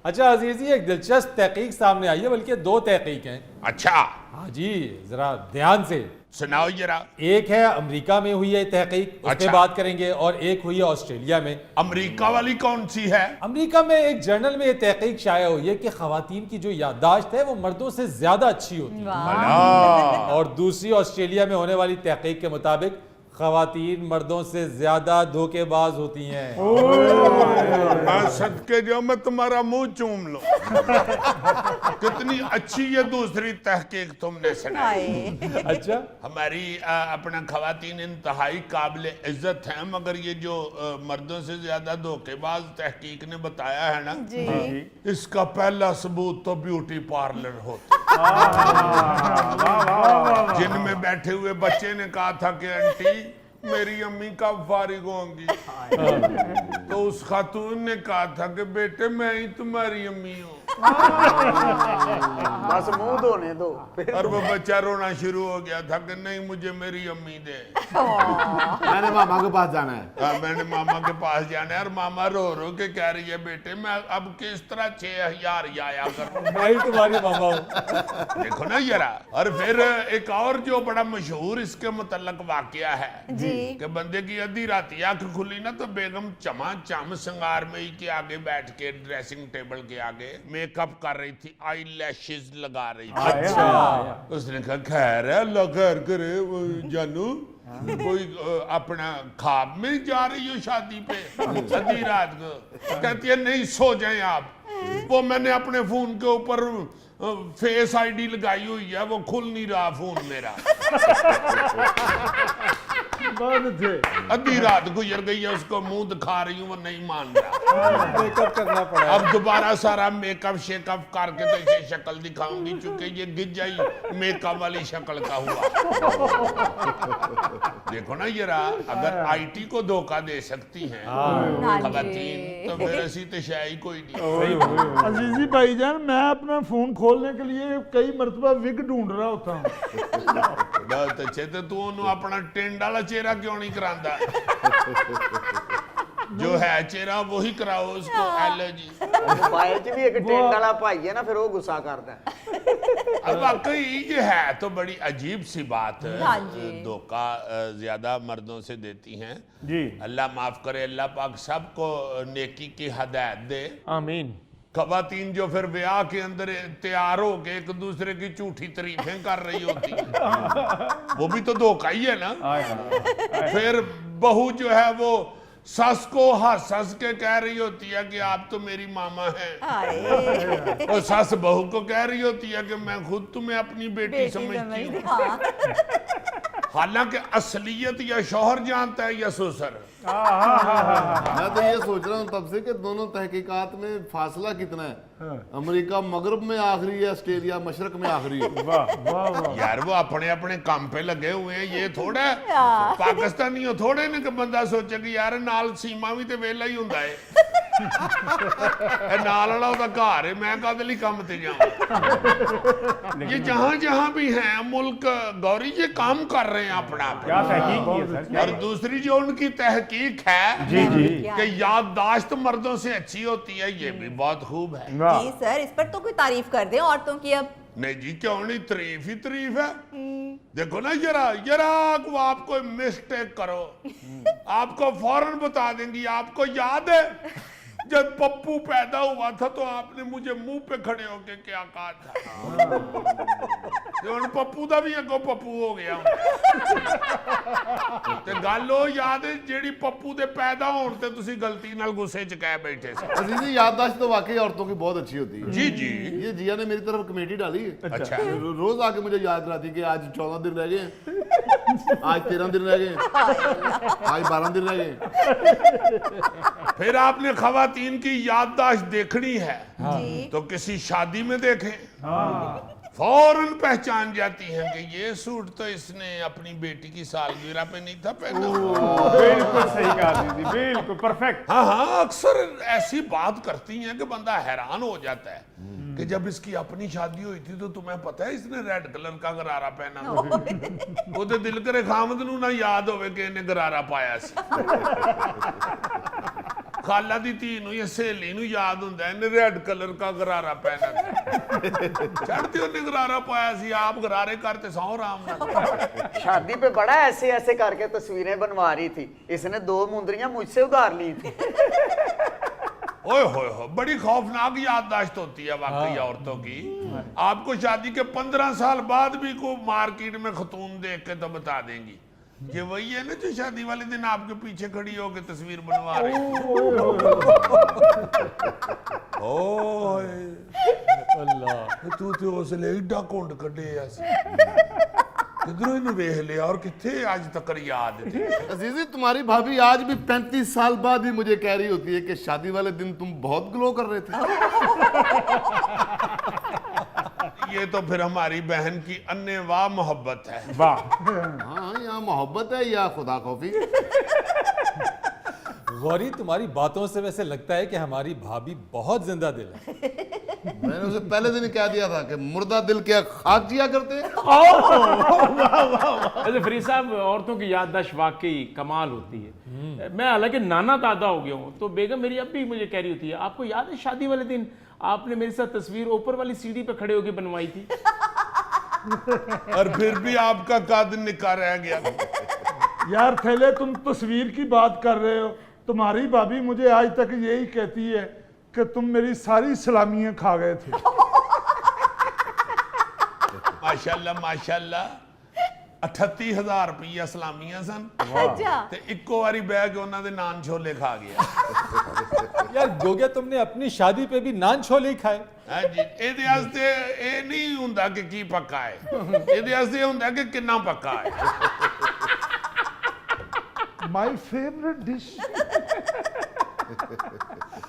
अच्छा अजीजी, एक दिलचस्प तहकीक सामने आई है, बल्कि दो तहकीक हैं। अच्छा हाँ जी, जरा ध्यान से सुनाओ जरा। एक है अमेरिका में हुई है तहकीक, उस पे अच्छा। बात करेंगे, और एक हुई है ऑस्ट्रेलिया में। अमेरिका वाली कौन सी है? अमेरिका में एक जर्नल में ये तहकीक शाया हुई है कि खवातीन की जो याददाश्त है वो मर्दों से ज्यादा अच्छी होती है। भला। और दूसरी ऑस्ट्रेलिया में होने वाली तहकीक के मुताबिक खवातीन मर्दों से ज्यादा धोखेबाज होती हैं। मैं सदके जाऊं, मैं तुम्हारा मुंह चूम लूं। कितनी अच्छी ये दूसरी तहकीक तुमने सुनाई। अच्छा, हमारी अपना खवातीन इंतहाई काबिल इज्जत हैं, मगर ये जो मर्दों से ज्यादा धोखेबाज तहकीक ने बताया है ना जी। इसका पहला सबूत तो ब्यूटी पार्लर होता। जिनमें बैठे हुए बच्चे ने कहा था कि आंटी मेरी अम्मी कब फारिग होंगी, तो उस खातून ने कहा था कि बेटे मैं ही तुम्हारी अम्मी हूँ। बस मुंह धोने दो। और वो बच्चा रोना शुरू हो गया था कि नहीं मुझे मेरी अम्मी दे। मैंने मामा के पास जाना है। हाँ, मैंने मामा के पास जाना है, और मामा रो रो के कह रही है बेटे मैं अब किस तरह 6,000 आया करूं। मैं ही तुम्हारी मामा हूँ। देखो ना जरा। और फिर एक और जो बड़ा मशहूर इसके मुतल्लक वाकया है जी। कि बंदे की आधी रात आंख खुली ना तो बेगम चमाचम संगार में ही के आगे बैठ के ड्रेसिंग टेबल के आगे मेकअप कर रही थी, आई लैशेज लगा रही थी। अच्छा, उसने कहा खैर है अल्लाह खैर करे वो जानू, कोई अपना ख्वाब में जा रही हो शादी पे आधी रात को? कहती है नहीं सो जाए आप। वो मैंने अपने फोन के ऊपर फेस आईडी लगाई हुई है, वो खुल नहीं रहा फोन मेरा। आधी रात गुजर गई है, उसको मुंह दिखा रही हूँ वो नहीं मान रहा। मेकअप करना पड़ा। अब दोबारा सारा मेकअप शेकअप करके तो इसे शक्ल दिखाऊंगी, चूंकि ये गिज्जा मेकअप वाली शक्ल का हुआ। देखो ना जरा, अगर आईटी को धोखा दे सकती हैं खवातीन, तो फिर ऐसी तो शायद कोई नहीं। अजीजी भाईजान, मैं अपना फोन खोलने के लिए कई मरतबा विग ढूंढ रहा होता हूँ। बहुत अच्छे, तो तू उन्होंने अपना टेंड वाला चेहरा क्यों नहीं करांदा? जो है चेहरा वही कराओ उसको। एलर्जी मोबाइल च भी एक टेंड वाला भाई है ना, फिर वो गुस्सा करता है। अब वाकई ये है तो बड़ी अजीब सी बात है। हाँ जी। धोखा ज्यादा मर्दों से देती हैं जी। अल्लाह माफ करे, अल्लाह पाक सबको नेकी की हदायत दे। आमीन। खवातीन जो फिर ब्याह के अंदर तैयार हो के एक दूसरे की झूठी तारीफें कर रही होती है, वो भी तो धोखा ही है ना। फिर बहू जो है वो सस को हंस हंस के कह रही होती है कि आप तो मेरी मामा हैं, और सस बहू को कह रही होती है कि मैं खुद तुम्हें अपनी बेटी समझती हूँ। हालांकि असलियत या शौहर जानता है या ससुर। मैं तो ये सोच रहा हूँ तब से कि दोनों तहकीकात में फासला कितना है। अमेरिका मगरब में आखिरी है, ऑस्ट्रेलिया मशरक में आखिरी है। वाह वाह वाह। यार वो अपने अपने काम पे लगे हुए हैं, ये थोड़ा पाकिस्तानी हो थोड़े ने कि बंदा सोचे कि यार नाल सीमा भी तो वेला ही हुंदा है, नाल वाला उसदा घर है, मैं काहदे लई काम ते जाऊं। ये जहां जहां भी हैं मुल्क गौरी ये काम कर रहे हैं अपना क्या तहकीक की है सर? और दूसरी जो उनकी तहकीक है जी जी। कि याददाश्त मर्दों से अच्छी होती है, ये भी बहुत खूब है। जी सर, इस पर तो कोई तारीफ कर दे औरतों की। अब नहीं जी क्यों नहीं, तारीफ ही तारीफ है। देखो ना जरा जरा वो आपको मिस्टेक करो आपको फौरन बता देंगी। आपको याद है जब पप्पू पैदा हुआ था तो आपने मुझे मुंह पे खड़े होके क्या कहा था? ਹੁਣ ਪੱਪੂ ਦਾ ਵੀ ਅੱਗੋਂ ਪੱਪੂ ਹੋ ਗਿਆ ਤੇ ਗੱਲ ਉਹ ਯਾਦ ਹੈ ਜਿਹੜੀ ਪੱਪੂ ਦੇ ਪੈਦਾ ਹੋਣ ਤੇ ਤੁਸੀਂ ਗਲਤੀ ਨਾਲ ਗੁੱਸੇ 'ਚ ਕਹਿ बैठे थे। अजीजी याददाश्त तो वाकई औरतों की बहुत अच्छी होती है। जी जी। ये जिया ने मेरी तरफ कमेटी डाली है। अच्छा। रोज आके मुझे याद कराती कि आज 14 दिन रह गए, आज 13 दिन रह गए, आज 12 दिन रह गए। फिर आपने खवातीन की याददाश्त देखनी है जी। तो किसी शादी में देखें, फौरन पहचान जाती हैं कि ये सूट तो इसने अपनी बेटी की सालगिरह पे नहीं था पहना। बिल्कुल सही कहा दीदी, बिल्कुल परफेक्ट। हाँ हाँ, अक्सर ऐसी बात करती हैं कि बंदा हैरान हो जाता है कि जब इसकी अपनी शादी हुई थी तो तुम्हें पता है इसने रेड कलर का गरारा पहना था। वो तो दिल करे खामद नूं ना याद होवे कि इन्हें गरारा पाया सी। ਖਾਲਾ ਦੀ ਧੀ ਨੂੰ ਜਾਂ ਸਹੇਲੀ ਨੂੰ ਯਾਦ ਹੁੰਦਾ ਇਹਨੇ ਰੈੱਡ ਕਲਰ ਦਾ ਗਰਾਰਾ ਪਹਿਨਾ ਚੜ੍ਹਦੀ ਉਹਨੇ ਗਰਾਰਾ ਪਾਇਆ ਸੀ ਆਪ ਗਰਾਰੇ करते सौ राम ना शादी पे बड़ा ऐसे ऐसे करके तस्वीरें बनवा रही थी, इसने 2 मुंदरियां मुझसे उधार ली थी। ओए होए हो, बड़ी खौफनाक याददाश्त होती है वाकई औरतों की। आपको शादी के 15 साल बाद भी को मार्केट में खतून देख के तो बता देंगी ये वही है ना जो शादी वाले दिन आपके पीछे खड़ी होकर तस्वीर बनवा रही अल्लाह तू तो उसले एडा कुंड कड्डे किधरों इन्हें वेख लिया और किथे आज तक याद थी। अजीजी तुम्हारी भाभी आज भी 35 साल बाद भी मुझे कह रही होती है कि शादी वाले दिन तुम बहुत ग्लो कर रहे थे। ये तो फिर हमारी बहन की अन्यवाह मोहब्बत है। वाह, हाँ यहाँ मोहब्बत है या खुदा खौफी। गौरी तुम्हारी बातों से वैसे लगता है कि हमारी भाभी बहुत जिंदा दिल है। मैंने उसे पहले दिन ही कह दिया था कि मुर्दा दिल क्या खाक जिया करते हैं। अच्छा फरीद साहब, औरतों की याददाश्त वाकई कमाल होती है। मैं हालांकि नाना दादा हो गया हूँ तो बेगम मेरी अब भी मुझे कह रही होती है, आपको याद है शादी वाले दिन आपने मेरे साथ तस्वीर ऊपर वाली सीढ़ी पे खड़े होकर बनवाई थी। और फिर भी आपका कद निका रह गया। यार थैले तुम तस्वीर की बात कर रहे हो, तुम्हारी भाभी मुझे आज तक यही कहती है कि तुम मेरी सारी सलामियां खा गए थे। माशाल्लाह माशाल्लाह 38,000 रुपया सलामियां सन अच्छा ते इक्को वारी बैग उन्हां दे नान छोले खा गया। यार गोगिया तुमने अपनी शादी पे भी नान छोले ही खाए। हाँ जी, ਇਹਦੇ ਵਾਸਤੇ ਇਹ ਨਹੀਂ ਹੁੰਦਾ ਕਿ ਕੀ ਪੱਕਾ ਹੈ, ਇਹਦੇ ਵਾਸਤੇ ਹੁੰਦਾ ਕਿ ਕਿੰਨਾ ਪੱਕਾ ਹੈ। My favourite dish.